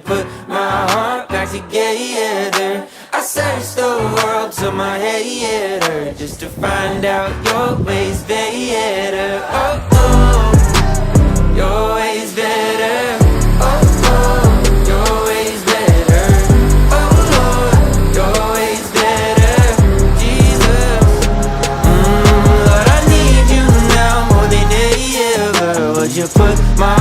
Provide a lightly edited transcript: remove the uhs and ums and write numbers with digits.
put my heart back together? I searched the world till my head hurt, just to find out your ways better. Oh, oh, your ways better. Oh, oh, your ways better. Oh, Lord, your ways better. Jesus, Lord, I need you now more than ever. Would you put my